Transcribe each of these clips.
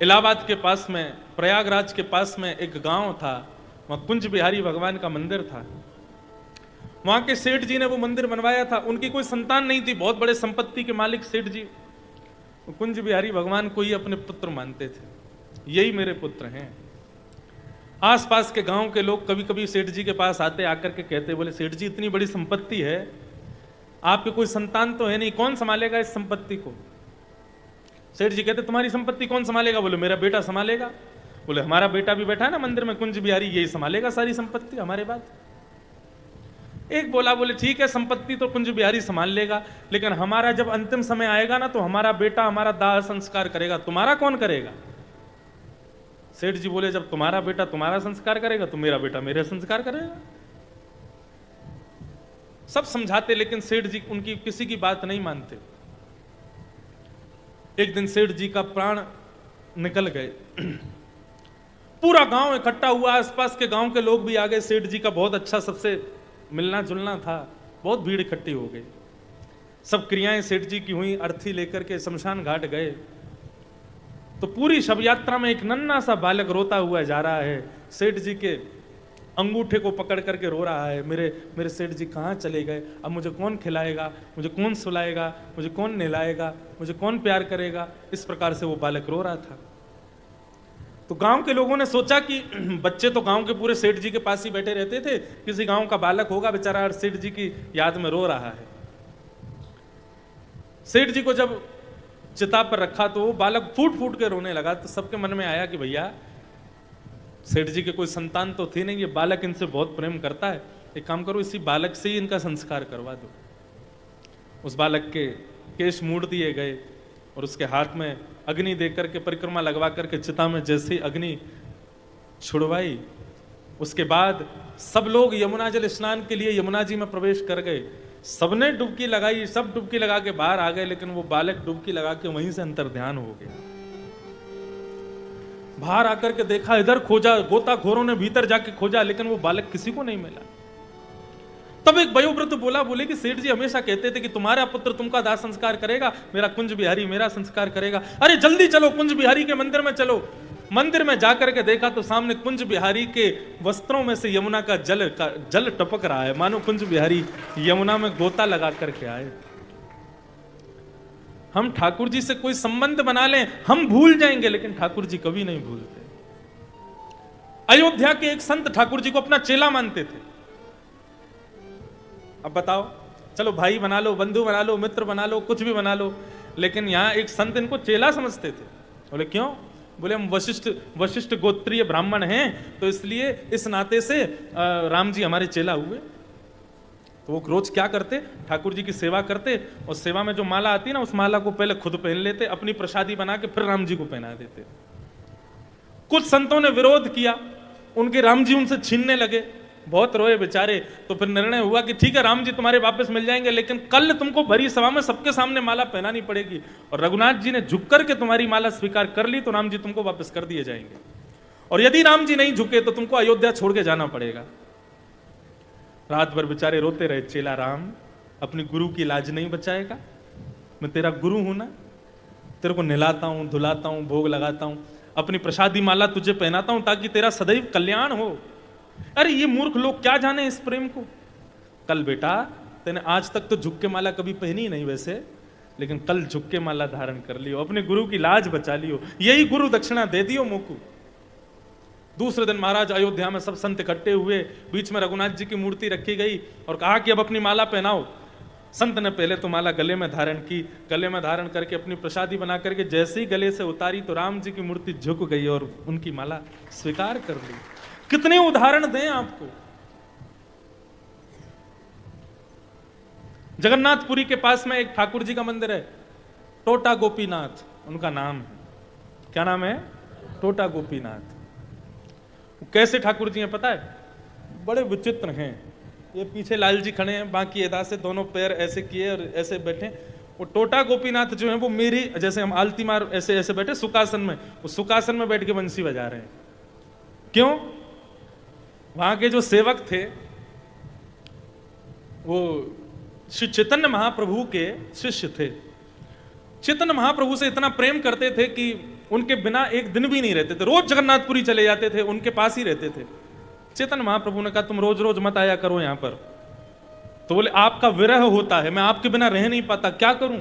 इलाहाबाद के पास में, प्रयागराज के पास में एक गांव था, वहां कुंज बिहारी भगवान का मंदिर था। वहां के सेठ जी ने वो मंदिर बनवाया था। उनकी कोई संतान नहीं थी, बहुत बड़े संपत्ति के मालिक सेठ जी। कुंज बिहारी भगवान को ही अपने पुत्र मानते थे, यही मेरे पुत्र हैं। आसपास के गांव के लोग कभी कभी सेठ जी के पास आते, आकर के कहते, बोले सेठ जी इतनी बड़ी संपत्ति है, आपके कोई संतान तो है नहीं, कौन संभालेगा इस संपत्ति को? सेठ जी कहते तुम्हारी संपत्ति कौन संभालेगा? बोले मेरा बेटा संभालेगा। बोले हमारा बेटा भी बैठा है ना मंदिर में कुंज बिहारी, यही संभालेगा सारी संपत्ति हमारे बाद। एक बोला, बोले ठीक है संपत्ति तो कुंज बिहारी संभाल लेगा, लेकिन हमारा जब अंतिम समय आएगा ना तो हमारा बेटा हमारा दाह संस्कार करेगा, तुम्हारा कौन करेगा? सेठ जी बोले जब तुम्हारा बेटा तुम्हारा संस्कार करेगा तो मेरा बेटा मेरे संस्कार करेगा। सब समझाते, लेकिन सेठ जी उनकी किसी की बात नहीं मानते। एक दिन सेठ जी का प्राण निकल गए। पूरा गांव इकट्ठा हुआ, आसपास के गांव के लोग भी आ गए। सेठ जी का बहुत अच्छा सबसे मिलना जुलना था, बहुत भीड़ इकट्ठी हो गई। सब क्रियाएं सेठ जी की हुई। अर्थी लेकर के शमशान घाट गए तो पूरी शव यात्रा में एक नन्हा सा बालक रोता हुआ जा रहा है, सेठ जी के अंगूठे को पकड़ करके रो रहा है, मेरे सेठ जी कहाँ चले गए, अब मुझे कौन खिलाएगा, मुझे कौन सुलाएगा, मुझे कौन नहलाएगा, मुझे कौन प्यार करेगा। इस प्रकार से वो बालक रो रहा था। तो गांव के लोगों ने सोचा कि बच्चे तो गांव के पूरे सेठ जी के पास ही बैठे रहते थे, किसी गांव का बालक होगा बेचारा सेठ जी की याद में रो रहा है। सेठ जी को जब चिता पर रखा तो वो बालक फूट फूट के रोने लगा। तो सबके मन में आया कि भैया सेठ जी के कोई संतान तो थी नहीं, ये बालक इनसे बहुत प्रेम करता है, एक काम करो इसी बालक से ही इनका संस्कार करवा दो। उस बालक के केश मूड़ दिए गए और उसके हाथ में अग्नि देकर के परिक्रमा लगवा करके चिता में जैसे ही अग्नि छुड़वाई, उसके बाद सब लोग यमुना जल स्नान के लिए यमुना जी में प्रवेश कर गए। सबने डुबकी लगाई, सब डुबकी लगा के बाहर आ गए, लेकिन वो बालक डुबकी लगा के वहीं से अंतर्ध्यान हो गया। बाहर आकर के देखा, इधर खोजा, गोताखोरों ने भीतर जाके खोजा, लेकिन वो बालक किसी को नहीं मिला। तब एक वयोवृद्ध बोले कि सेठ जी हमेशा कहते थे कि तुम्हारा पुत्र तुमका दाह संस्कार करेगा, मेरा कुंज बिहारी मेरा संस्कार करेगा। अरे जल्दी चलो कुंज बिहारी के मंदिर में चलो। मंदिर में जाकर के देखा तो सामने कुंज बिहारी के वस्त्रों में से यमुना का जल टपक रहा है, मानो कुंज बिहारी यमुना में गोता लगा करके आए। हम ठाकुर जी से कोई संबंध बना लें, हम भूल जाएंगे, लेकिन ठाकुर जी कभी नहीं भूलते। अयोध्या के एक संत ठाकुर जी को अपना चेला मानते थे। अब बताओ, चलो भाई बना लो, बंधु बना लो, मित्र बना लो, कुछ भी बना लो, लेकिन यहां एक संत इनको चेला समझते थे। बोले क्यों? बोले हम वशिष्ठ गोत्रीय ब्राह्मण हैं, तो इसलिए इस नाते से राम जी हमारे चेला हुए। तो वो रोज क्या करते, ठाकुर जी की सेवा करते, और सेवा में जो माला आती ना, उस माला को पहले खुद पहन लेते, अपनी प्रसादी बना के फिर राम जी को पहना देते। कुछ संतों ने विरोध किया, उनके राम जी उनसे छीनने लगे, बहुत रोए बेचारे। तो फिर निर्णय हुआ कि ठीक है राम जी तुम्हारे वापस मिल जाएंगे, लेकिन कल तुमको भरी सभा में सबके सामने माला पहनानी पड़ेगी, और रघुनाथ जी ने झुक करके तुम्हारी माला स्वीकार कर ली तो राम जी तुमको वापस कर दिए जाएंगे, और यदि राम जी नहीं झुके तो तुमको अयोध्या छोड़ के जाना पड़ेगा। रात भर बेचारे रोते रहे, चेला राम अपनी गुरु की लाज नहीं बचाएगा, मैं तेरा गुरु हूं ना, तेरे को नहलाता हूं, धुलाता हूं, भोग लगाता हूं, अपनी प्रसादी माला तुझे पहनाता हूं ताकि तेरा सदैव कल्याण हो। अरे ये मूर्ख लोग क्या जाने इस प्रेम को। कल बेटा तेने आज तक तो झुक के माला कभी पहनी नहीं वैसे, लेकिन कल झुक के माला धारण कर लियो, अपने गुरु की लाज बचा लियो, यही गुरु दक्षिणा दे दियो मोकू। दूसरे दिन महाराज अयोध्या में सब संत इकट्ठे हुए, बीच में रघुनाथ जी की मूर्ति रखी गई और कहा कि अब अपनी माला पहनाओ। संत ने पहले तो माला गले में धारण की, गले में धारण करके अपनी प्रसादी बना करके जैसे ही गले से उतारी तो राम जी की मूर्ति झुक गई और उनकी माला स्वीकार कर ली। कितने उदाहरण दें आपको। जगन्नाथपुरी के पास में एक ठाकुर जी का मंदिर है, टोटा गोपीनाथ उनका नाम है। क्या नाम है? टोटा गोपीनाथ। कैसे ठाकुर जी हैं पता है? बड़े विचित्र हैं। ये पीछे लाल जी खड़े हैं, बाकी अदा से दोनों पैर ऐसे किए और ऐसे बैठे। वो टोटा गोपीनाथ जो है वो मेरी जैसे हम आलती मार ऐसे ऐसे बैठे सुखासन में, वो सुखासन में बैठ के बंसी बजा रहे हैं। क्यों? वहां के जो सेवक थे वो श्री चैतन्य महाप्रभु के शिष्य थे। चैतन्य महाप्रभु से इतना प्रेम करते थे कि उनके बिना एक दिन भी नहीं रहते थे, रोज जगन्नाथपुरी चले जाते थे, उनके पास ही रहते थे। चैतन्य महाप्रभु ने कहा तुम रोज रोज मत आया करो यहां पर। तो बोले आपका विरह होता है, मैं आपके बिना रह नहीं पाता, क्या करूं?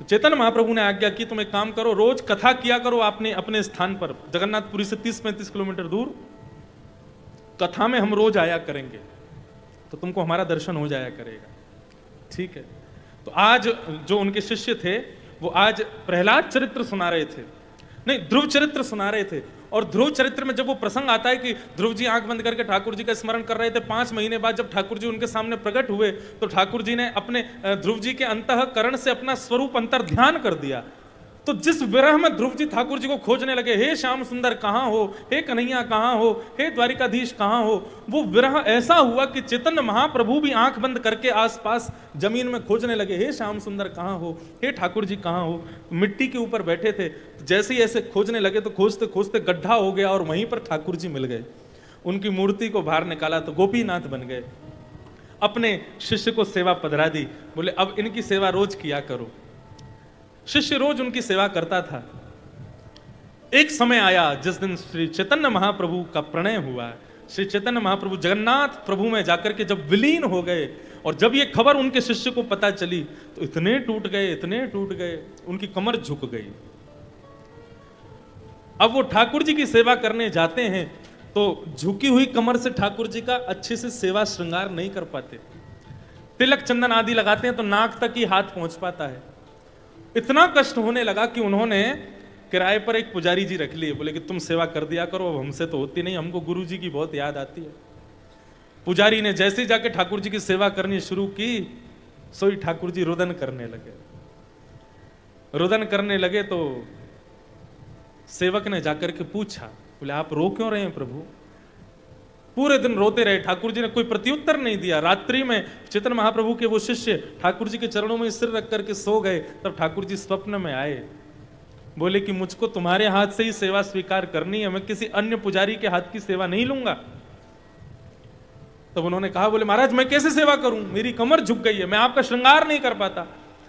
तो चैतन्य महाप्रभु ने आज्ञा की तुम एक काम करो, रोज कथा किया करो आपने अपने स्थान पर, जगन्नाथपुरी से 30-35 किलोमीटर दूर कथा में हम रोज आया करेंगे, तो तुमको हमारा दर्शन हो जाया करेगा। ठीक है। तो आज जो उनके शिष्य थे वो आज प्रहलाद चरित्र सुना रहे थे, नहीं ध्रुव चरित्र सुना रहे थे। और ध्रुव चरित्र में जब वो प्रसंग आता है कि ध्रुव जी आंख बंद करके ठाकुर जी का स्मरण कर रहे थे, 5 महीने बाद जब ठाकुर जी उनके सामने प्रकट हुए तो ठाकुर जी ने अपने ध्रुव जी के अंतःकरण से अपना स्वरूप अंतर ध्यान कर दिया। तो जिस विरह में ध्रुव जी ठाकुर जी को खोजने लगे, हे श्याम सुंदर कहाँ हो, हे कन्हैया कहाँ हो, हे द्वारिकाधीश कहाँ हो, वो विरह ऐसा हुआ कि चैतन्य महाप्रभु भी आंख बंद करके आसपास जमीन में खोजने लगे, हे श्याम सुंदर कहाँ हो, हे ठाकुर जी कहाँ हो। मिट्टी के ऊपर बैठे थे, जैसे ही ऐसे खोजने लगे तो खोजते खोजते गड्ढा हो गया और वहीं पर ठाकुर जी मिल गए। उनकी मूर्ति को बाहर निकाला तो गोपीनाथ बन गए। अपने शिष्य को सेवा पधरा दी, बोले अब इनकी सेवा रोज किया करो। शिष्य रोज उनकी सेवा करता था। एक समय आया जिस दिन श्री चैतन्य महाप्रभु का प्रणय हुआ। श्री चैतन्य महाप्रभु जगन्नाथ प्रभु में जाकर के जब विलीन हो गए और जब ये खबर उनके शिष्य को पता चली तो इतने टूट गए, इतने टूट गए, उनकी कमर झुक गई। अब वो ठाकुर जी की सेवा करने जाते हैं तो झुकी हुई कमर से ठाकुर जी का अच्छे से सेवा श्रृंगार नहीं कर पाते। तिलक चंदन आदि लगाते हैं तो नाक तक ही हाथ पहुंच पाता है। इतना कष्ट होने लगा कि उन्होंने किराए पर एक पुजारी जी रख लिए, बोले कि तुम सेवा कर दिया करो, अब हमसे तो होती नहीं, हमको गुरु जी की बहुत याद आती है। पुजारी ने जैसे ही जाके ठाकुर जी की सेवा करनी शुरू की, सोई ठाकुर जी रुदन करने लगे। रुदन करने लगे तो सेवक ने जाकर के पूछा, बोले आप रो क्यों रहे हैं प्रभु? पूरे दिन रोते रहे, ठाकुर जी ने कोई प्रत्युत्तर नहीं दिया। रात्रि में चैतन्य महाप्रभु के वो शिष्य ठाकुर जी के चरणों में सिर रख करके सो गए, तब ठाकुर जी स्वप्न में आए, बोले कि मुझको तुम्हारे हाथ से ही सेवा स्वीकार करनी है, मैं किसी अन्य पुजारी के हाथ की सेवा नहीं लूंगा। तब उन्होंने कहा, बोले महाराज मैं कैसे सेवा करूं, मेरी कमर झुक गई है, मैं आपका श्रृंगार नहीं कर पाता,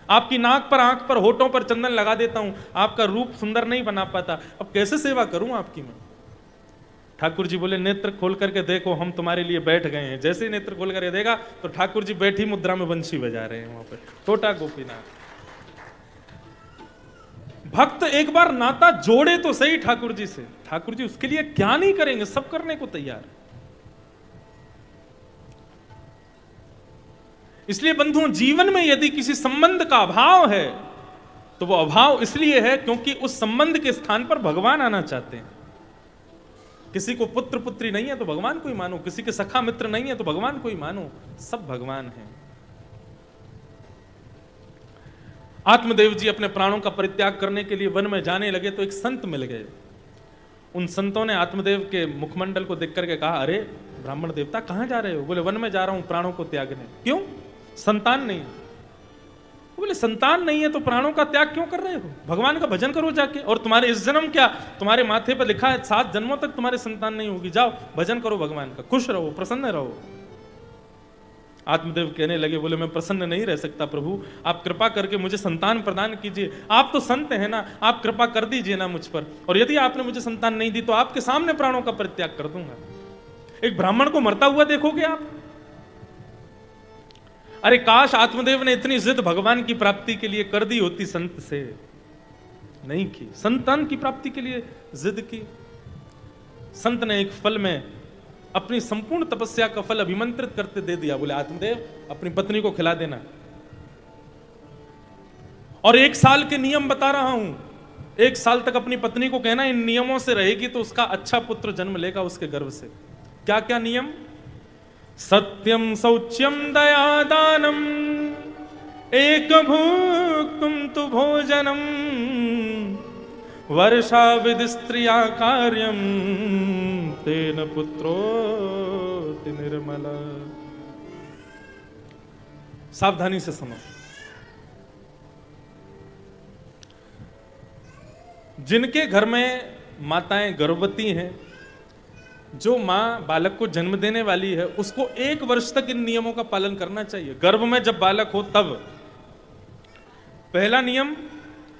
आपकी नाक पर, आंख पर, होठों पर चंदन लगा देता हूं, आपका रूप सुंदर नहीं बना पाता, अब कैसे सेवा करूं आपकी मैं? ठाकुर जी बोले नेत्र खोल करके देखो, हम तुम्हारे लिए बैठ गए हैं। जैसे ही नेत्र खोल करके देखा तो ठाकुर जी बैठी मुद्रा में बंशी बजा रहे हैं वहां पर, छोटा गोपीनाथ। भक्त एक बार नाता जोड़े तो सही ठाकुर जी से, ठाकुर जी उसके लिए क्या नहीं करेंगे, सब करने को तैयार। इसलिए बंधुओं, जीवन में यदि किसी संबंध का अभाव है तो वो अभाव इसलिए है क्योंकि उस संबंध के स्थान पर भगवान आना चाहते हैं। किसी को पुत्र पुत्री नहीं है तो भगवान को ही मानो, किसी के सखा मित्र नहीं है तो भगवान को ही मानो, सब भगवान हैं। आत्मदेव जी अपने प्राणों का परित्याग करने के लिए वन में जाने लगे तो एक संत मिल गए। उन संतों ने आत्मदेव के मुखमंडल को देख करके कहा, अरे ब्राह्मण देवता कहां जा रहे हो? बोले वन में जा रहा हूं प्राणों को त्यागने। क्यों? संतान नहीं। बोले संतान नहीं है तो प्राणों का त्याग क्यों कर रहे हो? भगवान का भजन करो जाके, और तुम्हारे इस जन्म क्या, तुम्हारे माथे पर लिखा है 7 जन्मों तक तुम्हारे संतान नहीं होगी, जाओ भजन करो भगवान का, खुश रहो, प्रसन्न रहो। आत्मदेव कहने लगे, बोले मैं प्रसन्न नहीं रह सकता प्रभु, आप कृपा करके मुझे संतान प्रदान कीजिए, आप तो संत हैं ना, आप कृपा कर दीजिए ना मुझ पर, और यदि आपने मुझे संतान नहीं दी तो आपके सामने प्राणों का परित्याग कर दूंगा। एक ब्राह्मण को मरता हुआ देखोगे आप? अरे काश आत्मदेव ने इतनी जिद भगवान की प्राप्ति के लिए कर दी होती, संत से नहीं की, संतान की प्राप्ति के लिए जिद की। संत ने एक फल में अपनी संपूर्ण तपस्या का फल अभिमंत्रित करते दे दिया, बोले आत्मदेव अपनी पत्नी को खिला देना, और 1 साल के नियम बता रहा हूं, 1 साल तक अपनी पत्नी को कहना इन नियमों से रहेगी तो उसका अच्छा पुत्र जन्म लेगा उसके गर्भ से। क्या क्या नियम? सत्यम शौच्यम दया दानम एक भुक्तुम तु भोजनम वर्षा विद स्त्रिया कार्यम तेन पुत्रोति निर्मल। सावधानी से सुनो। जिनके घर में माताएं गर्भवती हैं, जो मां बालक को जन्म देने वाली है, उसको 1 वर्ष तक इन नियमों का पालन करना चाहिए। गर्भ में जब बालक हो तब पहला नियम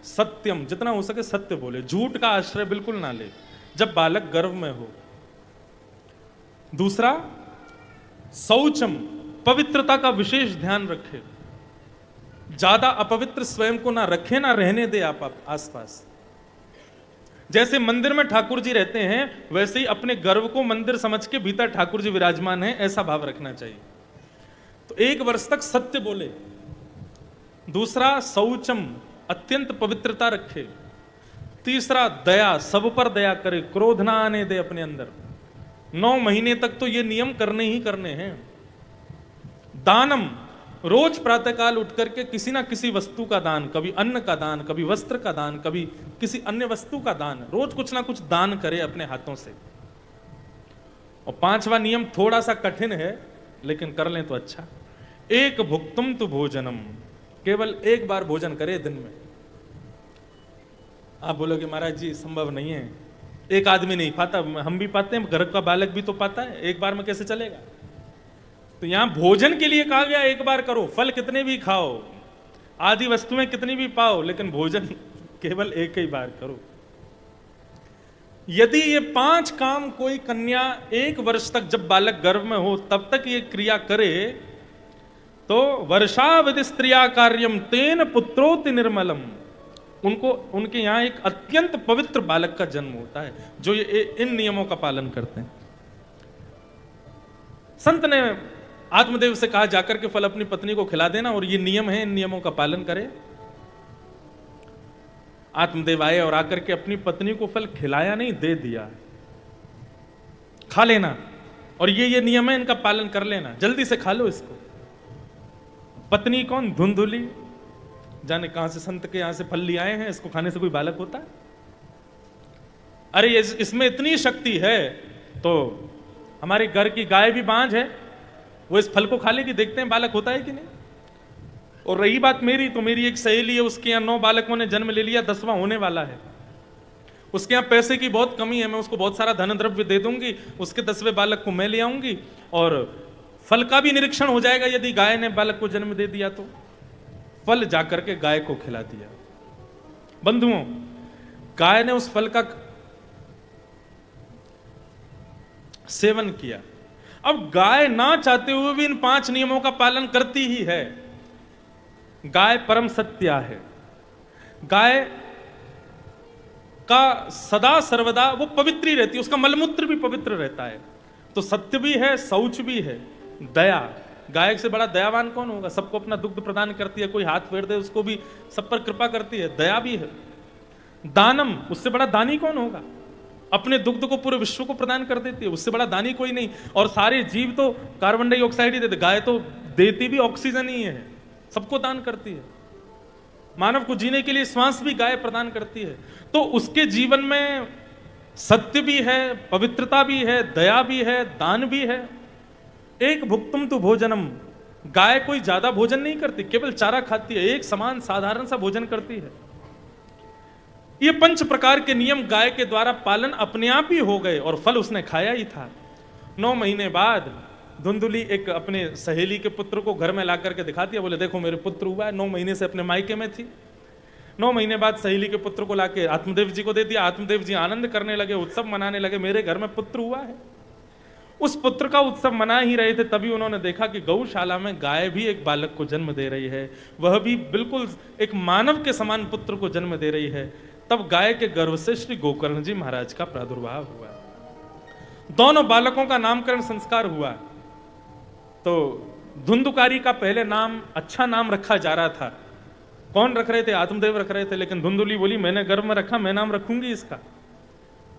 सत्यम, जितना हो सके सत्य बोले, झूठ का आश्रय बिल्कुल ना ले जब बालक गर्भ में हो। दूसरा, शौचम, पवित्रता का विशेष ध्यान रखे, ज्यादा अपवित्र स्वयं को ना रखे, ना रहने दे आप आसपास। जैसे मंदिर में ठाकुर जी रहते हैं वैसे ही अपने गर्भ को मंदिर समझ के भीतर ठाकुर जी विराजमान है, ऐसा भाव रखना चाहिए। तो 1 वर्ष तक सत्य बोले। दूसरा, शौचम, अत्यंत पवित्रता रखे। तीसरा, दया, सब पर दया करे, क्रोध ना आने दे अपने अंदर। 9 महीने तक तो ये नियम करने ही करने हैं। दानम, रोज प्रातःकाल उठ करके किसी ना किसी वस्तु का दान, कभी अन्न का दान, कभी वस्त्र का दान, कभी किसी अन्य वस्तु का दान, रोज कुछ ना कुछ दान करे अपने हाथों से। और 5वां नियम थोड़ा सा कठिन है लेकिन कर लें तो अच्छा। एक भुक्तुम तु भोजनम, केवल 1 बार भोजन करे दिन में। आप बोलोगे महाराज जी संभव नहीं है, एक आदमी नहीं पाता, हम भी पाते हैं, घर का बालक भी तो पाता है, 1 बार में कैसे चलेगा। तो यहां भोजन के लिए कहा गया 1 बार करो, फल कितने भी खाओ, आदि वस्तुएं कितनी भी पाओ, लेकिन भोजन केवल 1 ही बार करो। यदि ये 5 काम कोई कन्या 1 वर्ष तक जब बालक गर्भ में हो तब तक ये क्रिया करे तो वर्षावधि स्त्रिया कार्यम तेन पुत्रोति निर्मलम, उनको उनके यहां एक अत्यंत पवित्र बालक का जन्म होता है जो ये इन नियमों का पालन करते हैं। संत ने आत्मदेव से कहा जाकर के फल अपनी पत्नी को खिला देना, और ये नियम है, इन नियमों का पालन करे। आत्मदेव आए और आकर के अपनी पत्नी को फल खिलाया नहीं, दे दिया, खा लेना, और ये नियम है, इनका पालन कर लेना, जल्दी से खा लो इसको। पत्नी कौन? धुंधुली, जाने कहां से संत के यहां से फल ले आए हैं, इसको खाने से कोई बालक होता है? अरे इसमें इतनी शक्ति है तो हमारे घर की गाय भी बांझ है, वो इस फल को खा लेगी, देखते हैं बालक होता है कि नहीं। और रही बात मेरी, तो मेरी एक सहेली है, उसके यहाँ 9 बालकों ने जन्म ले लिया, 10वां होने वाला है। उसके यहाँ पैसे की बहुत कमी है, मैं उसको बहुत सारा धन द्रव्य दे दूंगी, उसके 10वें बालक को मैं ले आऊंगी, और फल का भी निरीक्षण हो जाएगा यदि गाय ने बालक को जन्म दे दिया तो। फल जाकर के गाय को खिला दिया। बंधुओं, गाय ने उस फल का सेवन किया। अब गाय ना चाहते हुए भी इन 5 नियमों का पालन करती ही है। गाय परम सत्या है, गाय का सदा सर्वदा वो पवित्र ही रहती है, उसका मलमूत्र भी पवित्र रहता है। तो सत्य भी है, शौच भी है, दया, गाय से बड़ा दयावान कौन होगा? सबको अपना दुग्ध प्रदान करती है, कोई हाथ फेर दे उसको भी सब पर कृपा करती है, दया भी है। दानम, उससे बड़ा दानी कौन होगा? अपने दुग्ध को पूरे विश्व को प्रदान कर देती है, उससे बड़ा दानी कोई नहीं। और सारे जीव तो कार्बन डाइऑक्साइड ही देते, गाय तो देती भी ऑक्सीजन ही है, सबको दान करती है। मानव को जीने के लिए श्वास भी गाय प्रदान करती है। तो उसके जीवन में सत्य भी है, पवित्रता भी है, दया भी है, दान भी है। एक भुक्तुम तु भोजनम, गाय कोई ज्यादा भोजन नहीं करती, केवल चारा खाती है, एक समान साधारण सा भोजन करती है। ये 5 प्रकार के नियम गाय के द्वारा पालन अपने आप ही हो गए, और फल उसने खाया ही था। 9 महीने बाद धुंधुली एक अपने सहेली के पुत्र को घर में ला करके दिखा दिया, बोले देखो मेरे पुत्र हुआ है। 9 महीने से अपने मायके में थी। 9 महीने बाद सहेली के पुत्र को लाके आत्मदेव जी को दे दिया। आत्मदेव जी आनंद करने लगे, उत्सव मनाने लगे, मेरे घर में पुत्र हुआ है। उस पुत्र का उत्सव मना ही रहे थे, तभी उन्होंने देखा कि गौशाला में गाय भी एक बालक को जन्म दे रही है, वह भी बिल्कुल एक मानव के समान पुत्र को जन्म दे रही है। तब गाय के गर्भ से श्री गोकर्ण जी महाराज का प्रादुर्भाव हुआ। दोनों बालकों का नामकरण संस्कार हुआ। तो धुंधुकारी का पहले नाम अच्छा नाम रखा जा रहा था। कौन रख रहे थे? आत्मदेव रख रहे थे, लेकिन धुंधुली बोली मैंने गर्भ में रखा, मैं नाम रखूंगी इसका।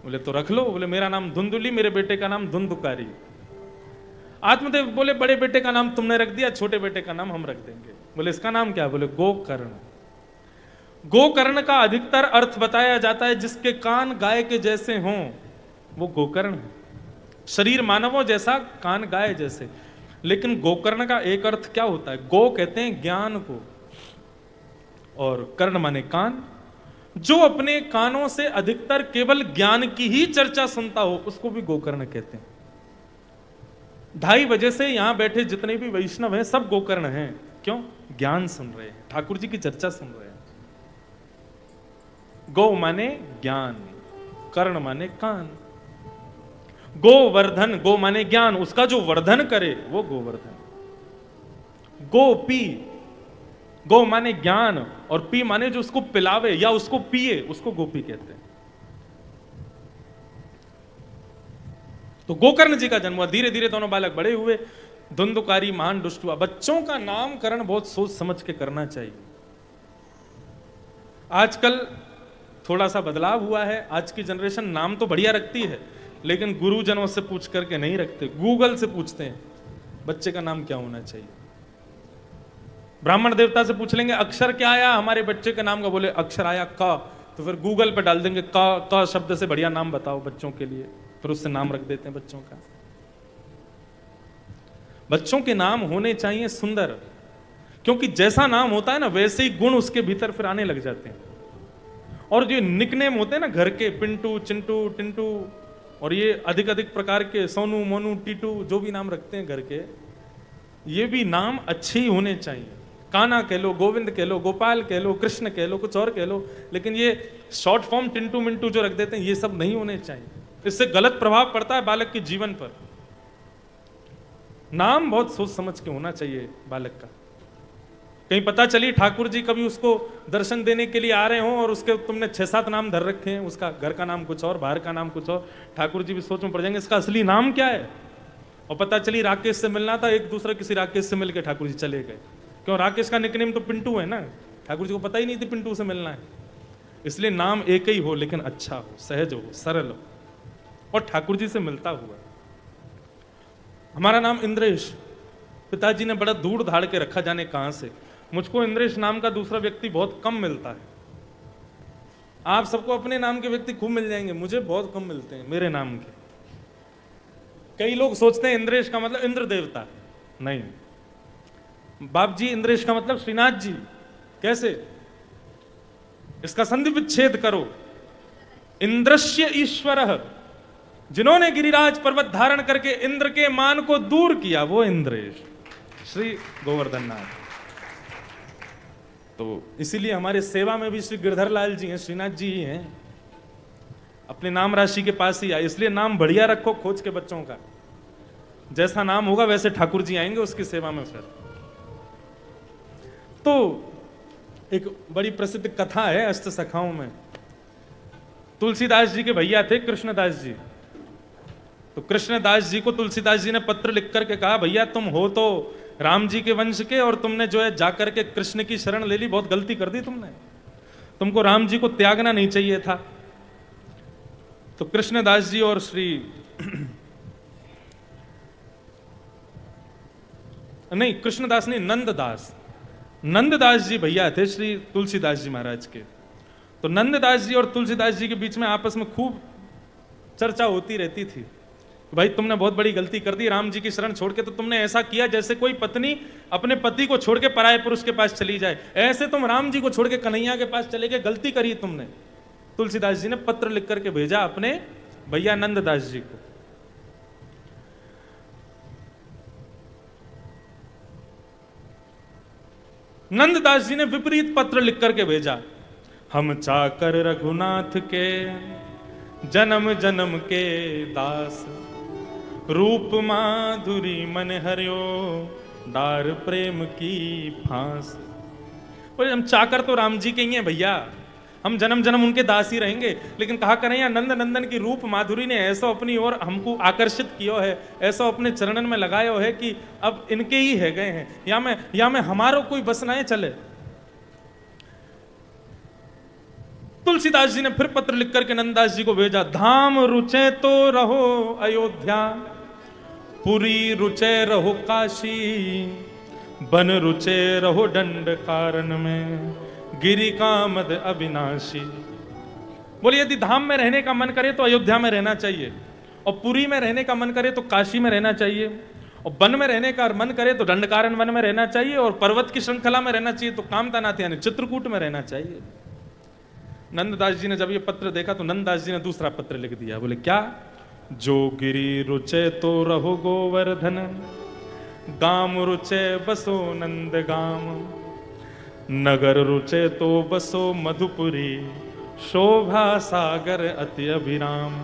बोले तो रख लो। बोले मेरा नाम धुंधुली, मेरे बेटे का नाम धुंधुकारी। आत्मदेव बोले बड़े बेटे का नाम तुमने रख दिया, छोटे बेटे का नाम हम रख देंगे। बोले इसका नाम क्या? बोले गोकर्ण। गोकर्ण का अधिकतर अर्थ बताया जाता है जिसके कान गाय के जैसे हों वो गोकर्ण है। शरीर मानवों जैसा, कान गाय जैसे। लेकिन गोकर्ण का एक अर्थ क्या होता है? गो कहते हैं ज्ञान को, और कर्ण माने कान। जो अपने कानों से अधिकतर केवल ज्ञान की ही चर्चा सुनता हो उसको भी गोकर्ण कहते हैं। 2:30 बजे से यहां बैठे जितने भी वैष्णव हैं सब गोकर्ण हैं। क्यों? ज्ञान सुन रहे हैं, ठाकुर जी की चर्चा सुन रहे हैं। गौ माने ज्ञान, कर्ण माने कान। गोवर्धन, गो माने ज्ञान, उसका जो वर्धन करे वो गोवर्धन। गोपी, गो माने ज्ञान और पी माने जो उसको पिलावे या उसको पिए, उसको गोपी कहते हैं। तो गोकर्ण जी का जन्म हुआ, धीरे धीरे दोनों बालक बड़े हुए, धुंधुकारी महान दुष्ट हुआ। बच्चों का नामकरण बहुत सोच समझ के करना चाहिए। आजकल थोड़ा सा बदलाव हुआ है, आज की जनरेशन नाम तो बढ़िया रखती है लेकिन गुरुजनों से पूछ करके नहीं रखते, गूगल से पूछते हैं बच्चे का नाम क्या होना चाहिए। ब्राह्मण देवता से पूछ लेंगे अक्षर क्या आया हमारे बच्चे के नाम का, बोले अक्षर आया क, तो फिर गूगल पे डाल देंगे क शब्द से बढ़िया नाम बताओ बच्चों के लिए, फिर उससे नाम रख देते हैं बच्चों का। बच्चों के नाम होने चाहिए सुंदर, क्योंकि जैसा नाम होता है ना वैसे ही गुण उसके भीतर फिर आने लग जाते हैं। और जो निकनेम होते हैं ना घर के, पिंटू, चिंटू, टिंटू, और ये अधिक अधिक प्रकार के सोनू, मोनू, टीटू, जो भी नाम रखते हैं घर के, ये भी नाम अच्छे ही होने चाहिए। काना कह लो, गोविंद कह लो, गोपाल कह लो, कृष्ण कह लो, कुछ और कह लो, लेकिन ये शॉर्ट फॉर्म टिंटू मिंटू जो रख देते हैं ये सब नहीं होने चाहिए। इससे गलत प्रभाव पड़ता है बालक के जीवन पर। नाम बहुत सोच समझ के होना चाहिए बालक का। कहीं पता चली ठाकुर जी कभी उसको दर्शन देने के लिए आ रहे हों और उसके तुमने 6-7 नाम धर रखे हैं, उसका घर का नाम कुछ और, बाहर का नाम कुछ और, ठाकुर जी भी सोच में पड़ जाएंगे इसका असली नाम क्या है। और पता चली राकेश से मिलना था, एक दूसरे किसी राकेश से मिलकर ठाकुर जी चले गए। क्यों? राकेश का निकनेम तो पिंटू है ना, ठाकुर जी को पता ही नहीं थी पिंटू से मिलना है। इसलिए नाम एक ही हो लेकिन अच्छा हो, सहज हो, सरल हो और ठाकुर जी से मिलता हुआ। हमारा नाम इंद्रेश, पिताजी ने बड़ा दूर धाड़ के रखा, जाने कहां से। मुझको इंद्रेश नाम का दूसरा व्यक्ति बहुत कम मिलता है। आप सबको अपने नाम के व्यक्ति खूब मिल जाएंगे, मुझे बहुत कम मिलते हैं मेरे नाम के। कई लोग सोचते हैं इंद्रेश का मतलब इंद्र देवता, नहीं बाप जी, इंद्रेश का मतलब श्रीनाथ जी। कैसे? इसका संधि विच्छेद करो। इंद्रस्य ईश्वर, जिन्होंने गिरिराज पर्वत धारण करके इंद्र के मान को दूर किया, वो इंद्रेश श्री गोवर्धन नाथ। तो इसीलिए हमारे सेवा में भी श्री गिरधर लाल जी हैं, श्रीनाथ जी ही हैं, अपने नाम राशि के पास ही आए। इसलिए नाम बढ़िया रखो खोज के बच्चों का, जैसा नाम होगा वैसे ठाकुर जी आएंगे उसकी सेवा में। फिर तो एक बड़ी प्रसिद्ध कथा है अष्ट सखाओं में। तुलसीदास जी के भैया थे कृष्णदास जी। तो कृष्णदास जी को तुलसीदास जी ने पत्र लिख करके कहा, भैया तुम हो तो राम जी के वंश के और तुमने जो है जाकर के कृष्ण की शरण ले ली, बहुत गलती कर दी तुमने, तुमको राम जी को त्यागना नहीं चाहिए था। तो कृष्णदास जी और श्री नहीं कृष्णदास नहीं नंददास जी भैया थे श्री तुलसीदास जी महाराज के। तो नंददास जी और तुलसीदास जी के बीच में आपस में खूब चर्चा होती रहती थी, भाई तुमने बहुत बड़ी गलती कर दी, राम जी की शरण छोड़ के तो तुमने ऐसा किया जैसे कोई पत्नी अपने पति को छोड़ के पराये पुरुष के पास चली जाए, ऐसे तुम राम जी को छोड़ के कन्हैया के पास चले गए, गलती करी तुमने। तुलसीदास जी ने पत्र लिख करके भेजा अपने भैया नंददास जी को। नंददास जी ने विपरीत पत्र लिख करके भेजा, हम चाकर रघुनाथ के जन्म जन्म के दास, रूप माधुरी मन हरियो डार प्रेम की फांस। बोले हम चाकर तो राम जी के ही हैं भैया, हम जन्म जन्म उनके दास ही रहेंगे, लेकिन कहा करें या नंद नंदन की रूप माधुरी ने ऐसा अपनी ओर हमको आकर्षित किया है, ऐसा अपने चरणन में लगाया है कि अब इनके ही है गए हैं, या मैं हमारो कोई बस ना चले। तुलसीदास जी ने फिर पत्र लिख करके नंददास जी को भेजा, धाम रुचे तो रहो अयोध्या, पुरी रुचे रहो काशी, बन रुचे रहो दंड कारण में, गिरि कामद अविनाशी। बोलिए यदि धाम में रहने का मन करे तो अयोध्या में रहना चाहिए, और पुरी में रहने का मन करे तो काशी में रहना चाहिए, और वन में रहने का मन करे तो दंडकारण्य वन में रहना चाहिए, और पर्वत की श्रृंखला में रहना चाहिए तो कामतानाथ यानी चित्रकूट में रहना चाहिए। नंददास जी ने जब ये पत्र देखा तो नंददास जी ने दूसरा पत्र लिख दिया, बोले क्या, जो गिरि रुचे तो रहो गोवर्धन, गाम रुचे बसो नंद गाम, नगर रुचे तो बसो मधुपुरी, शोभा सागर अति अभिराम।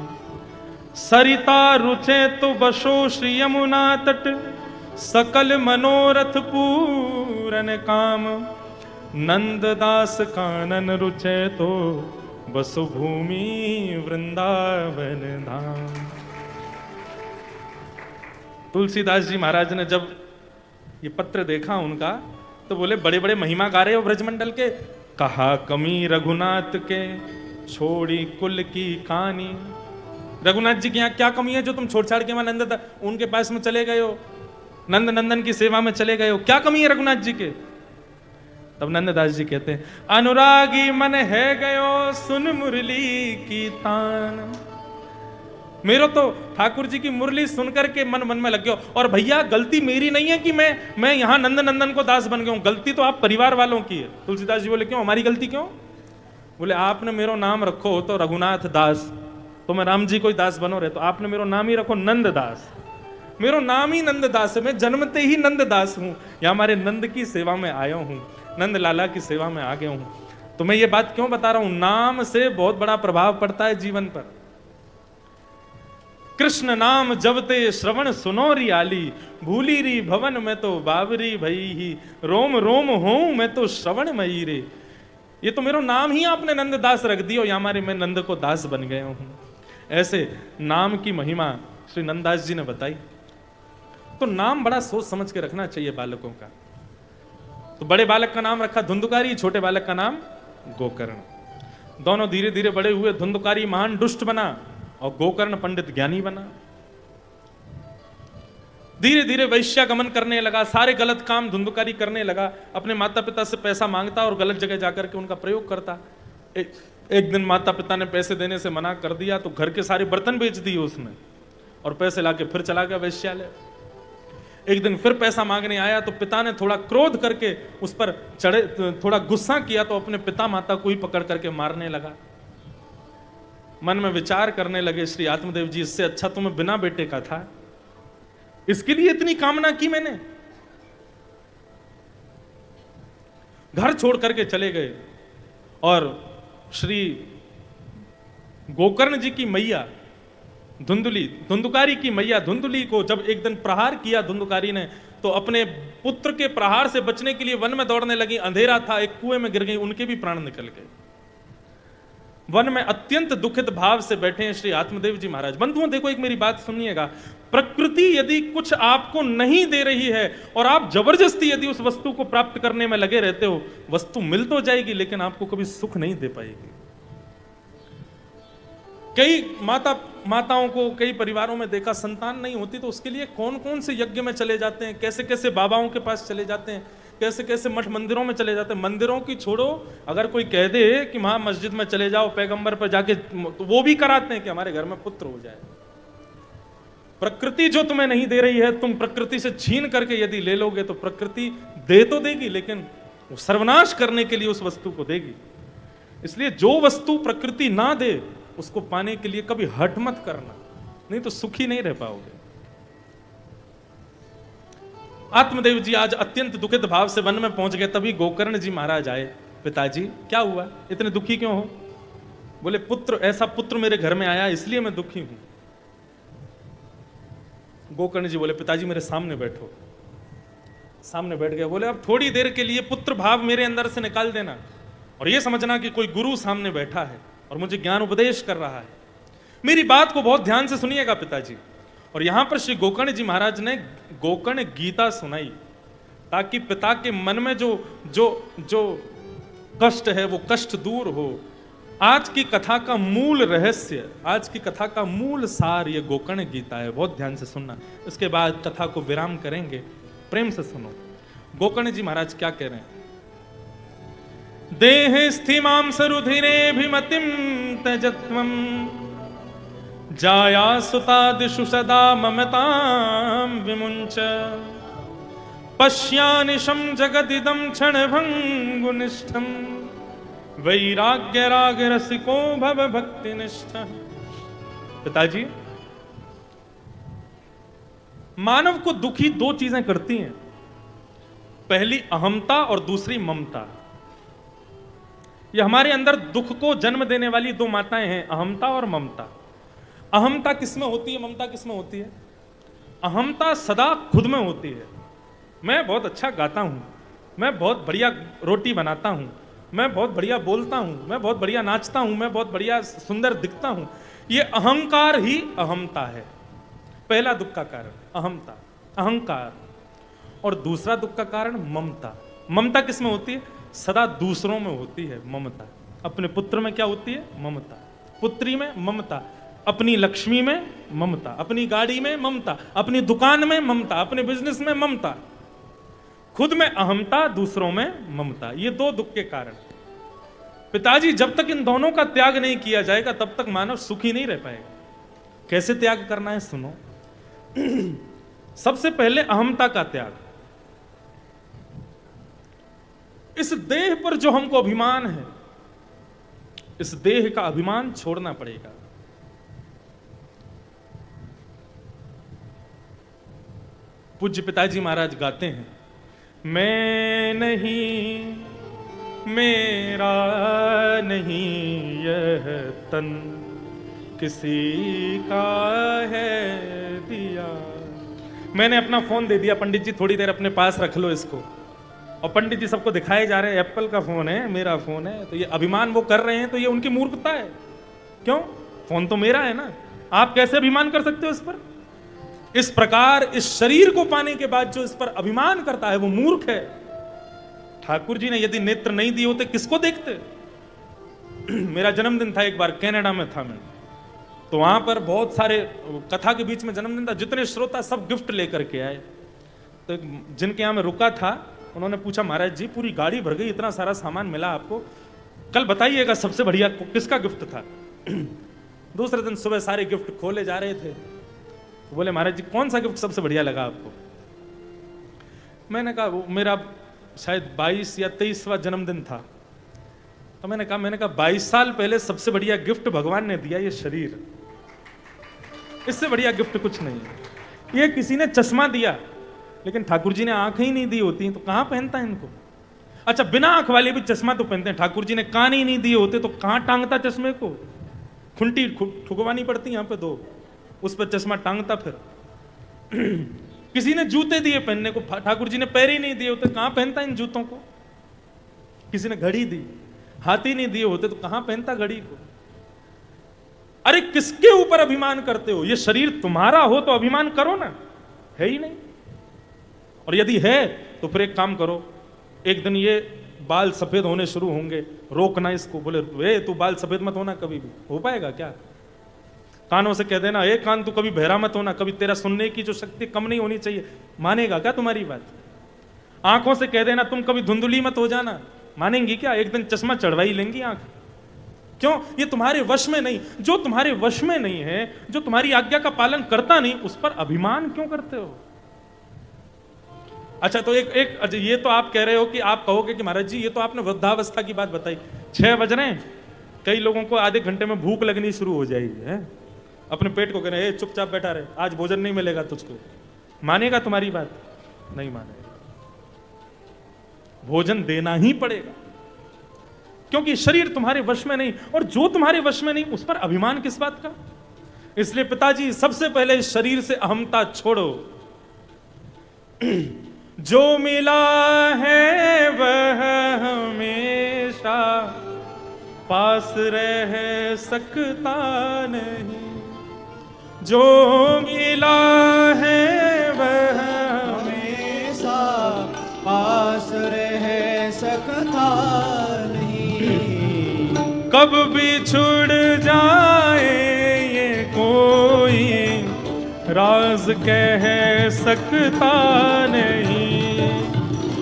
सरिता रुचे तो बसो श्री यमुना तट, सकल मनोरथ पूरन काम। नंददास कानन रुचे तो बसु भूमि वृंदावन धाम। तुलसीदास जी महाराज ने जब ये पत्र देखा उनका, तो बोले बड़े बड़े महिमा गा रहे हो ब्रजमंडल के, कहा कमी रघुनाथ के छोड़ी कुल की कहानी। रघुनाथ जी के यहाँ क्या कमी है जो तुम छोड़ छाड़ के वहां नंद उनके पास में चले गए हो, नंद नंदन की सेवा में चले गए हो, क्या कमी है रघुनाथ जी के? तब नंददास जी कहते हैं, अनुरागी मन है गयो सुन मुरली की तान। मेरा तो ठाकुर जी की मुरली सुनकर के मन मन में लग गया। और भैया गलती मेरी नहीं है कि मैं यहां नंद नंदन को दास बन गया हूं, गलती तो आप परिवार वालों की है। तुलसीदास जी बोले क्यों, हमारी गलती क्यों? बोले आपने मेरो नाम रखो तो रघुनाथ दास, तो मैं राम जी कोई दास बनो रहे, तो आपने मेरो नाम ही रखो नंद दास। मेरो नाम ही नंद दास है, मैं जन्मते ही नंद दास हूं, या हमारे नंद की सेवा में आया हूं, नंद लाला की सेवा में आ गया हूं। तो मैं ये बात क्यों बता रहा हूं, नाम से बहुत बड़ा प्रभाव पड़ता है जीवन पर। कृष्ण नाम जबते श्रवण सुनो रियाली, भूली री भवन में तो बाबरी भई ही, रोम रोम हूं मैं तो श्रवण मई रे। ये तो मेरो नाम ही आपने नंद दास रख दियो, या हमारे मैं नंद को दास बन गया हूं। ऐसे नाम की महिमा श्री नंददास जी ने बताई। तो नाम बड़ा सोच समझ के रखना चाहिए बालकों का। तो बड़े बालक का नाम रखा धुंधुकारी, छोटे बालक का नाम गोकर्ण। दोनों धीरे धीरे बड़े हुए, धुंधुकारी महान दुष्ट बना और गोकर्ण पंडित ज्ञानी बना। धीरे धीरे वैश्यागमन करने लगा, सारे गलत काम धुंधुकारी करने लगा, अपने माता पिता से पैसा मांगता और गलत जगह जाकर के उनका प्रयोग करता। एक दिन माता पिता ने पैसे देने से मना कर दिया तो घर के सारे बर्तन बेच दिए उसने और पैसे लाके फिर चला गया वैश्यालय। एक दिन फिर पैसा मांगने आया तो पिता ने थोड़ा क्रोध करके उस पर चढ़े, थोड़ा गुस्सा किया तो अपने पिता माता को ही पकड़ करके मारने लगा। मन में विचार करने लगे श्री आत्मदेव जी, इससे अच्छा तो मैं बिना बेटे का था, इसके लिए इतनी कामना की मैंने। घर छोड़ करके चले गए और श्री गोकर्ण जी की मैया धुंधुकारी की मैया धुंधुली को जब एक दिन प्रहार किया धुंधुकारी ने, तो अपने पुत्र के प्रहार से बचने के लिए वन में दौड़ने लगी। अंधेरा था, एक कुएं में गिर गई, उनके भी प्राण निकल गए। वन में अत्यंत दुखित भाव से बैठे हैं श्री आत्मदेव जी महाराज। बंधुओं देखो, एक मेरी बात सुनिएगा, प्रकृति यदि कुछ आपको नहीं दे रही है और आप जबरदस्ती यदि उस वस्तु को प्राप्त करने में लगे रहते हो, वस्तु मिल तो जाएगी लेकिन आपको कभी सुख नहीं दे पाएगी। कई माताओं को, कई परिवारों में देखा, संतान नहीं होती तो उसके लिए कौन कौन से यज्ञ में चले जाते हैं, कैसे कैसे बाबाओं के पास चले जाते हैं, कैसे कैसे मठ मंदिरों में चले जाते हैं। मंदिरों की छोड़ो, अगर कोई कह दे कि वहां मस्जिद में चले जाओ पैगंबर पर जाके, तो वो भी कराते हैं कि हमारे घर में पुत्र हो जाए। प्रकृति जो तुम्हें नहीं दे रही है, तुम प्रकृति से छीन करके यदि ले लोगे तो प्रकृति दे तो देगी लेकिन वो सर्वनाश करने के लिए उस वस्तु को देगी। इसलिए जो वस्तु प्रकृति ना दे उसको पाने के लिए कभी हट मत करना, नहीं तो सुखी नहीं रह पाओगे। आत्मदेव जी आज अत्यंत दुखित भाव से वन में पहुंच गए। तभी गोकर्ण जी महाराज आए। पिताजी क्या हुआ, इतने दुखी क्यों हो? बोले पुत्र, ऐसा पुत्र मेरे घर में आया इसलिए मैं दुखी हूं। गोकर्ण जी बोले पिताजी मेरे सामने बैठो। सामने बैठ गया। बोले अब थोड़ी देर के लिए पुत्र भाव मेरे अंदर से निकाल देना और यह समझना कि कोई गुरु सामने बैठा है और मुझे ज्ञान उपदेश कर रहा है। मेरी बात को बहुत ध्यान से सुनिएगा पिताजी। और यहां पर श्री गोकर्ण जी महाराज ने गोकर्ण गीता सुनाई ताकि पिता के मन में जो जो जो कष्ट है वो कष्ट दूर हो। आज की कथा का मूल रहस्य, आज की कथा का मूल सार ये गोकर्ण गीता है। बहुत ध्यान से सुनना, इसके बाद कथा को विराम करेंगे। प्रेम से सुनो गोकर्ण जी महाराज क्या कह रहे हैं। देह स्थिमां सरुधिरेभिमतिं त्यजत्वं, जाया सुतादिषु सदा ममतां विमुञ्च, पश्यानिशं जगदिदं क्षणभङ्गुनिष्ठं, वैराग्य राग रसिको भव भक्तिनिष्ठ। पिताजी, मानव को दुखी दो चीजें करती हैं, पहली अहमता और दूसरी ममता। ये हमारे अंदर दुख को जन्म देने वाली दो माताएं हैं, अहमता और ममता। अहमता किसमें होती है, ममता किसमें होती है? अहमता सदा खुद में होती है। मैं बहुत अच्छा गाता हूं, मैं बहुत बढ़िया रोटी बनाता हूं, मैं बहुत बढ़िया बोलता हूं, मैं बहुत बढ़िया नाचता हूं, मैं बहुत बढ़िया सुंदर दिखता हूं। ये अहंकार ही अहमता है। पहला दुख का कारण अहमता, अहंकार। और दूसरा दुख का कारण ममता। ममता किसमें होती है? सदा दूसरों में होती है ममता। अपने पुत्र में क्या होती है? ममता। पुत्री में ममता, अपनी लक्ष्मी में ममता, अपनी गाड़ी में ममता, अपनी दुकान में ममता, अपने बिजनेस में ममता। खुद में अहमता, दूसरों में ममता। ये दो दुख के कारण। पिताजी, जब तक इन दोनों का त्याग नहीं किया जाएगा तब तक मानव सुखी नहीं रह पाएगा। कैसे त्याग करना है सुनो। सबसे पहले अहमता का त्याग। इस देह पर जो हमको अभिमान है, इस देह का अभिमान छोड़ना पड़ेगा। पूज्य पिताजी महाराज गाते हैं, मैं नहीं, मेरा नहीं यह तन, किसी का है दिया। मैंने अपना फोन दे दिया, पंडित जी थोड़ी देर अपने पास रख लो इसको। और पंडित जी सबको दिखाए जा रहे हैं, एप्पल का फोन है, मेरा फोन है। तो ये अभिमान वो कर रहे हैं, तो ये उनकी मूर्खता है। क्यों? फोन तो मेरा है ना। आप कैसे अभिमान कर सकते हो इस पर? इस प्रकार इस शरीर को पाने के बाद जो इस पर अभिमान करता है वो मूर्ख है। ठाकुर जी ने यदि नेत्र नहीं दिए होते किसको देखते? मेरा जन्मदिन था एक बार, कनाडा में था मैं, तो वहां पर बहुत सारे कथा के बीच में जन्मदिन था, जितने श्रोता सब गिफ्ट लेकर के आए। तो जिनके यहां मैं रुका था उन्होंने पूछा, महाराज जी पूरी गाड़ी भर गई, इतना सारा सामान मिला आपको, कल बताइएगा सबसे बढ़िया किसका गिफ्ट था। दूसरे दिन सुबह सारे गिफ्ट खोले जा रहे थे, तो बोले महाराज जी कौन सा गिफ्ट सबसे बढ़िया लगा आपको? मैंने कहा वो मेरा शायद 22 या 23वां जन्मदिन था। तो मैंने कहा 22 साल पहले सबसे बढ़िया गिफ्ट भगवान ने दिया ये शरीर, इससे बढ़िया गिफ्ट कुछ नहीं है। ये किसी ने चश्मा दिया, लेकिन ठाकुर जी ने आंखें ही नहीं दी होती तो कहां पहनता है इनको? अच्छा, बिना आंख वाले भी चश्मा तो पहनते हैं। ठाकुर जी ने कान ही नहीं दिए होते तो कहां टांगता चश्मे को? खुंटी ठुकवानी पड़ती यहां पे 2, उस पर चश्मा टांगता। फिर किसी ने जूते दिए पहनने को, ठाकुर जी ने पैर ही नहीं दिए होते, कहां पहनता इन जूतों को? किसी ने घड़ी दी, हाथ ही नहीं दिए होते तो कहां पहनता घड़ी को? अरे किसके ऊपर अभिमान करते हो? ये शरीर तुम्हारा हो तो अभिमान करो ना, है ही नहीं। और यदि है तो फिर एक काम करो, एक दिन ये बाल सफेद होने शुरू होंगे, रोकना इसको, बोले वे तू बाल सफेद मत होना कभी भी। हो पाएगा क्या? कानों से कह देना, ए कान तू कभी बहरा मत होना, कभी तेरा सुनने की जो शक्ति कम नहीं होनी चाहिए, मानेगा क्या तुम्हारी बात? आंखों से कह देना तुम कभी धुंधली मत हो जाना, मानेंगी क्या? एक दिन चश्मा चढ़वा ही लेंगी आंख। क्यों? ये तुम्हारे वश में नहीं। जो तुम्हारे वश में नहीं है, जो तुम्हारी आज्ञा का पालन करता नहीं, उस पर अभिमान क्यों करते हो? अच्छा, तो एक ये तो आप कह रहे हो कि आप कहोगे कि महाराज जी ये तो आपने वृद्धावस्था की बात बताई, 6 बज रहे हैं, कई लोगों को आधे घंटे में भूख लगनी शुरू हो जाएगी है? अपने पेट को कह रहे हैं चुपचाप बैठा रहे, आज भोजन नहीं मिलेगा तुझको। मानेगा तुम्हारी बात? नहीं मानेगा। भोजन देना ही पड़ेगा, क्योंकि शरीर तुम्हारे वश में नहीं, और जो तुम्हारे वश में नहीं उस पर अभिमान किस बात का? इसलिए पिताजी सबसे पहले इस शरीर से अहमता छोड़ो। जो मिला है वह हमेशा पास रह सकता नहीं, जो मिला है वह हमेशा पास रह सकता नहीं। कब बिछुड़ जाए ये कोई राज कह सकता नहीं,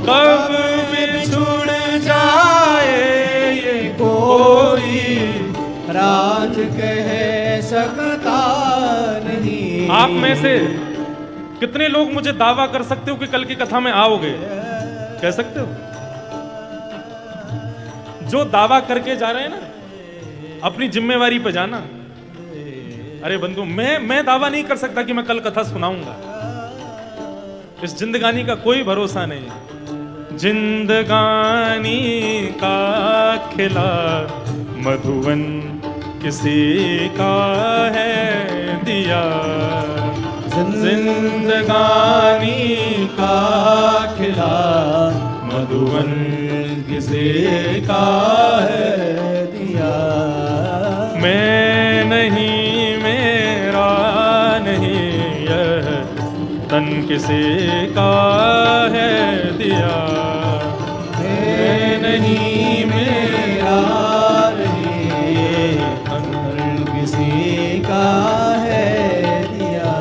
कब बिछुड़ जाए ये कोई राज कह सकता नहीं। आप में से कितने लोग मुझे दावा कर सकते हो कि कल की कथा में आओगे? कह सकते हो? जो दावा करके जा रहे हैं ना, अपनी जिम्मेवारी पे जाना। अरे बंधु, मैं दावा नहीं कर सकता कि मैं कल कथा सुनाऊंगा। इस जिंदगानी का कोई भरोसा नहीं। जिंदगानी का खिला, मधुवन किसी का है दिया। जिंदगानी का खिला, मधुवन किसी का है दिया। मैं नहीं, मेरा नहीं, यह तन किसी का है दिया। मैं नहीं, मेरा नहीं, तन किसी का है दिया।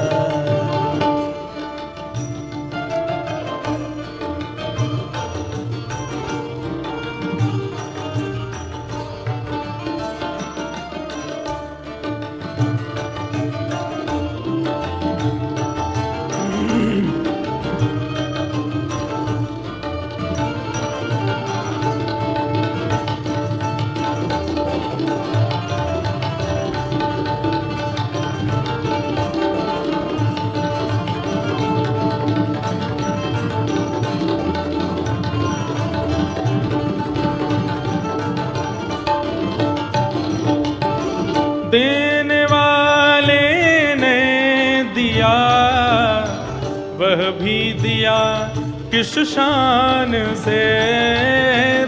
देने वाले ने दिया, वह भी दिया किस शान से।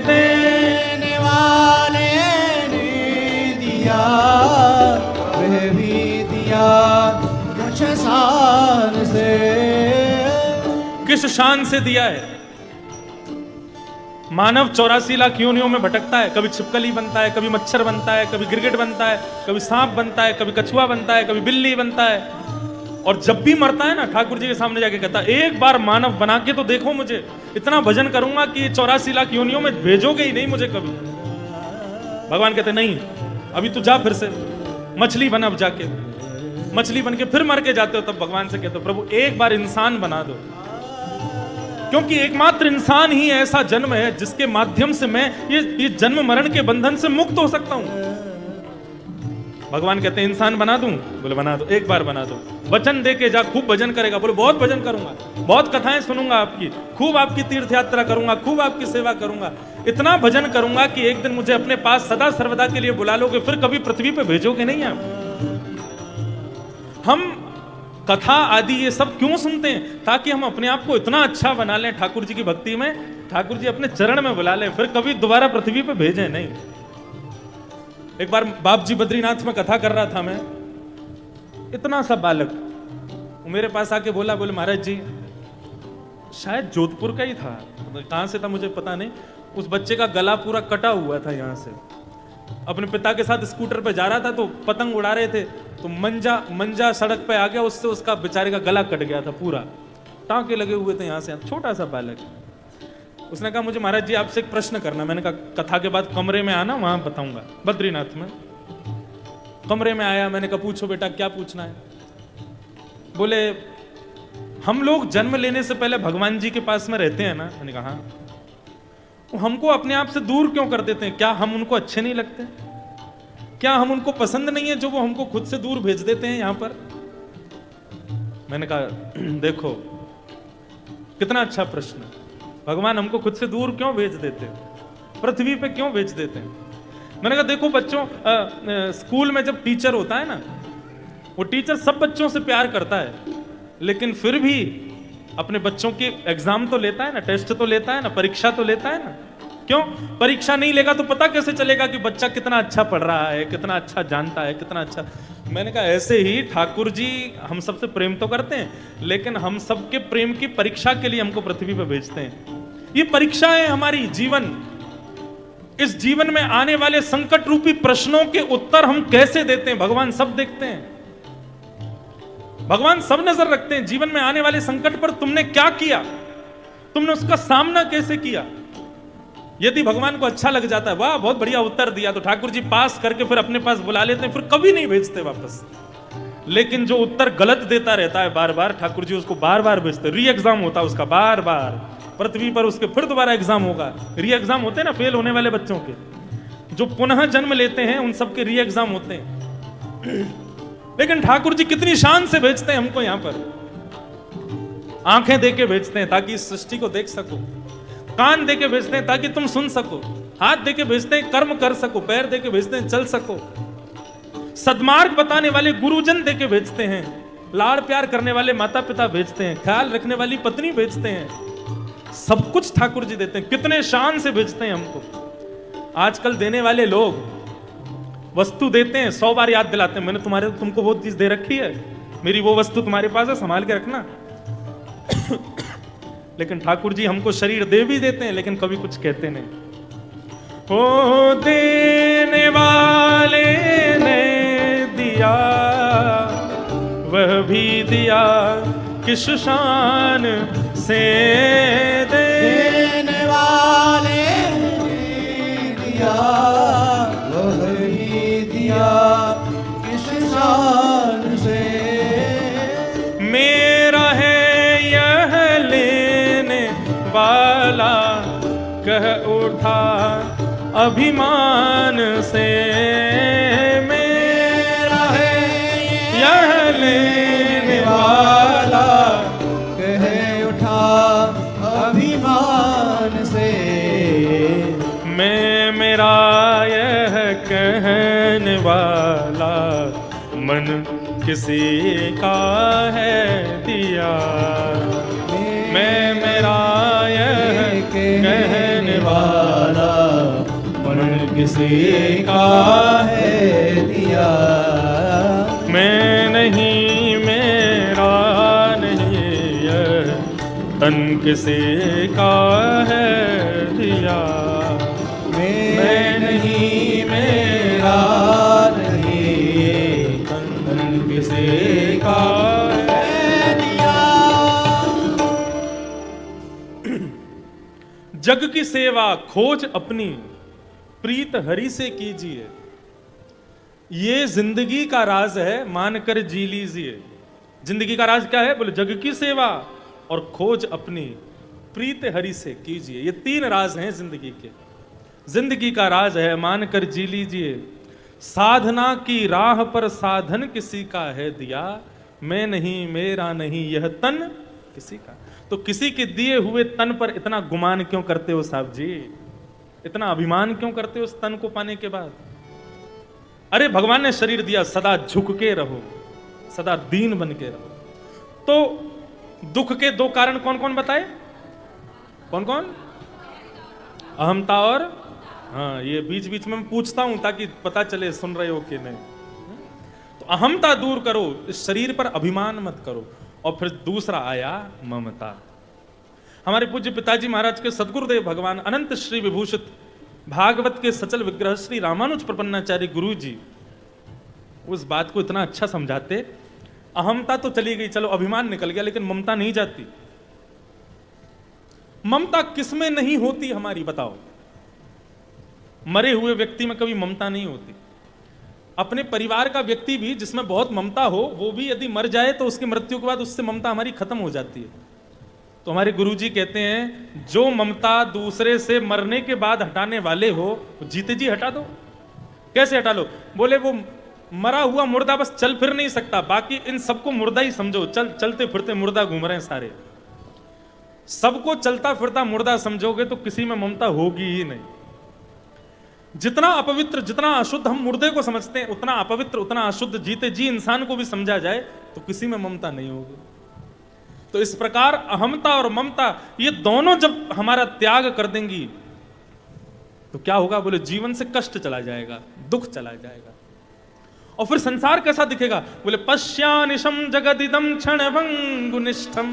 देने वाले ने दिया, वह भी दिया कुछ शान से। किस शान से दिया है? मानव 84 लाख योनियों में भटकता है, कभी छिपकली बनता है, कभी मच्छर बनता है, कभी गिरगिट बनता है, कभी सांप बनता है, कभी कछुआ बनता है, कभी बिल्ली बनता है। और जब भी मरता है ना, ठाकुर जी के सामने जाके कहता है, एक बार मानव बना के तो देखो मुझे, इतना भजन करूंगा कि 84 लाख योनियों में भेजोगे ही नहीं मुझे कभी। भगवान कहते नहीं, अभी तू जा, फिर से मछली बन, अब जाके मछली बन के फिर मर के जाते हो, तब भगवान से कहते हो प्रभु एक बार इंसान बना दो, क्योंकि एकमात्र इंसान ही ऐसा जन्म है जिसके माध्यम से मैं ये जन्म मरण के बंधन से मुक्त हो सकता हूं। भगवान कहते हैं इंसान बना दूं? बोले बना दो, एक बार बना दो। वचन दे के जा, खूब भजन करेगा। बोले बहुत भजन करूंगा, बहुत कथाएं सुनूंगा आपकी, खूब आपकी तीर्थ यात्रा करूंगा, खूब आपकी सेवा करूंगा, इतना भजन करूंगा कि एक दिन मुझे अपने पास सदा सर्वदा के लिए बुला लोगे, फिर कभी पृथ्वी पे भेजोगे नहीं आप। हम कथा आदि ये सब क्यों सुनते हैं? ताकि हम अपने आप को इतना अच्छा बना लें ठाकुर जी की भक्ति में, ठाकुर जी अपने चरण में बुला लें, फिर कभी दोबारा पृथ्वी पे भेजें नहीं। एक बार बाप जी बद्रीनाथ में कथा कर रहा था मैं, इतना सा बालक वो मेरे पास आके बोला, बोले महाराज जी, शायद जोधपुर का ही था, कहां से था मुझे पता नहीं, उस बच्चे का गला पूरा कटा हुआ था, यहां से अपने पिता के साथ स्कूटर पे जा रहा था, तो पतंग उड़ा रहे थे, तो मंजा सड़क पे आ गया, उससे उसका बेचारे का गला कट गया था पूरा, टांके लगे हुए थे यहां से। छोटा सा बालक, उसने कहा मुझे महाराज जी आपसे एक प्रश्न करना। मैंने कहा कथा के बाद कमरे में आना, वहां बताऊंगा। बद्रीनाथ में कमरे में आया, मैंने कहा पूछो बेटा क्या पूछना है। बोले हम लोग जन्म लेने से पहले भगवान जी के पास में रहते हैं ना। मैंने कहा हाँ। हमको अपने आप से दूर क्यों कर देते हैं? क्या हम उनको अच्छे नहीं लगते? क्या हम उनको पसंद नहीं है जो वो हमको खुद से दूर भेज देते हैं यहां पर? मैंने कहा देखो कितना अच्छा प्रश्न, भगवान हमको खुद से दूर क्यों भेज देते हैं, पृथ्वी पे क्यों भेज देते हैं? मैंने कहा देखो बच्चों, स्कूल में जब टीचर होता है ना, वो टीचर सब बच्चों से प्यार करता है, लेकिन फिर भी अपने बच्चों के एग्जाम तो लेता है ना, टेस्ट तो लेता है ना, परीक्षा तो लेता है ना। क्यों? परीक्षा नहीं लेगा तो पता कैसे चलेगा कि बच्चा कितना अच्छा पढ़ रहा है, कितना अच्छा जानता है, कितना अच्छा। मैंने कहा ऐसे ही ठाकुर जी हम सबसे प्रेम तो करते हैं, लेकिन हम सबके प्रेम की परीक्षा के लिए हमको पृथ्वी पर भेजते हैं। ये परीक्षा है हमारी जीवन। इस जीवन में आने वाले संकट रूपी प्रश्नों के उत्तर हम कैसे देते हैं, भगवान सब देखते हैं, भगवान सब नजर रखते हैं। जीवन में आने वाले संकट पर तुमने क्या किया, तुमने उसका सामना कैसे किया। यदि भगवान को अच्छा लग जाता है, वाह बहुत बढ़िया उत्तर दिया, तो ठाकुर जी पास करके फिर अपने पास बुला लेते हैं, फिर कभी नहीं भेजते वापस। लेकिन जो उत्तर गलत देता रहता है बार बार, ठाकुर जी उसको बार बार भेजते। री एग्जाम होता है उसका बार बार पृथ्वी पर, उसके फिर दोबारा एग्जाम होगा। री एग्जाम होते हैं ना फेल होने वाले बच्चों के, जो पुनः जन्म लेते हैं उन सबके री एग्जाम होते हैं। लेकिन ठाकुर जी कितनी शान से भेजते हैं हमको यहां पर। आंखें देके भेजते हैं ताकि इस सृष्टि को देख सको, कान देके भेजते हैं ताकि तुम सुन सको, हाथ दे के भेजते हैं कर्म कर सको, पैर दे के भेजते हैं चल सको, सद्मार्ग बताने वाले गुरुजन दे के भेजते हैं, लाड़ प्यार करने वाले माता पिता भेजते हैं, ख्याल रखने वाली पत्नी भेजते हैं, सब कुछ ठाकुर जी देते हैं। कितने शान से भेजते हैं हमको। आजकल देने वाले लोग वस्तु देते हैं, 100 बार याद दिलाते हैं, मैंने तुमको वो चीज दे रखी है, मेरी वो वस्तु तुम्हारे पास है, संभाल के रखना। लेकिन ठाकुर जी हमको शरीर दे भी देते हैं, लेकिन कभी कुछ कहते नहीं। ओ देने वाले ने दिया, वह भी दिया किस शान से, देने वाले ने दिया, वह भी दिया किस शान से। मेरा है यह लेने वाला, कह उठा अभिमान से। मेरा है यह लेने वाला, कह उठा अभिमान से। मैं मेरा यह कहने वाला, मन किसी का है दिया। मैं मेरा यह कहने वाला, मन किसी का है दिया। मैं नहीं मेरा नहीं, यह तन किसी का है दिया। मैं नहीं मेरा नहीं, तन किसी का है दिया। जग की सेवा खोज अपनी, प्रीत हरि से कीजिए। ये जिंदगी का राज है, मानकर जी लीजिए। जिंदगी का राज क्या है? बोले जग की सेवा और खोज अपनी, प्रीत हरि से कीजिए। ये 3 राज हैं जिंदगी के। जिंदगी का राज है मानकर जी लीजिए। साधना की राह पर साधन किसी का है दिया। मैं नहीं मेरा नहीं, यह तन किसी का। तो किसी के दिए हुए तन पर इतना गुमान क्यों करते हो साहब जी? इतना अभिमान क्यों करते हो उस तन को पाने के बाद? अरे भगवान ने शरीर दिया, सदा झुक के रहो, सदा दीन बन के रहो। तो दुख के 2 कारण कौन कौन बताए? कौन कौन? अहमता और हाँ, ये बीच बीच में मैं पूछता हूं ताकि पता चले सुन रहे हो कि नहीं। तो अहमता दूर करो, इस शरीर पर अभिमान मत करो। और फिर दूसरा आया ममता। हमारे पूज्य पिताजी महाराज के सदगुरुदेव भगवान अनंत श्री विभूषित भागवत के सचल विग्रह श्री रामानुज प्रपन्नाचार्य गुरु जी उस बात को इतना अच्छा समझाते। अहमता तो चली गई, चलो अभिमान निकल गया, लेकिन ममता नहीं जाती। ममता किसमें नहीं होती हमारी, बताओ? मरे हुए व्यक्ति में कभी ममता नहीं होती। अपने परिवार का व्यक्ति भी जिसमें बहुत ममता हो, वो भी यदि मर जाए तो उसकी मृत्यु के बाद उससे ममता हमारी खत्म हो जाती है। तो हमारे गुरुजी कहते हैं, जो ममता दूसरे से मरने के बाद हटाने वाले हो, जीते जी हटा दो। कैसे हटा लो? बोले वो मरा हुआ मुर्दा बस चल फिर नहीं सकता, बाकी इन सबको मुर्दा ही समझो। चलते फिरते मुर्दा घूम रहे हैं सारे, सबको चलता फिरता मुर्दा समझोगे तो किसी में ममता होगी ही नहीं। जितना अपवित्र, जितना अशुद्ध हम मुर्दे को समझते हैं, उतना अपवित्र, उतना अशुद्ध जीते जी इंसान को भी समझा जाए तो किसी में ममता नहीं होगी। तो इस प्रकार अहमता और ममता ये दोनों जब हमारा त्याग कर देंगी तो क्या होगा? बोले जीवन से कष्ट चला जाएगा, दुख चला जाएगा। और फिर संसार कैसा दिखेगा? बोले पश्यानिशम जगदिदम क्षणभंगुनिष्ठम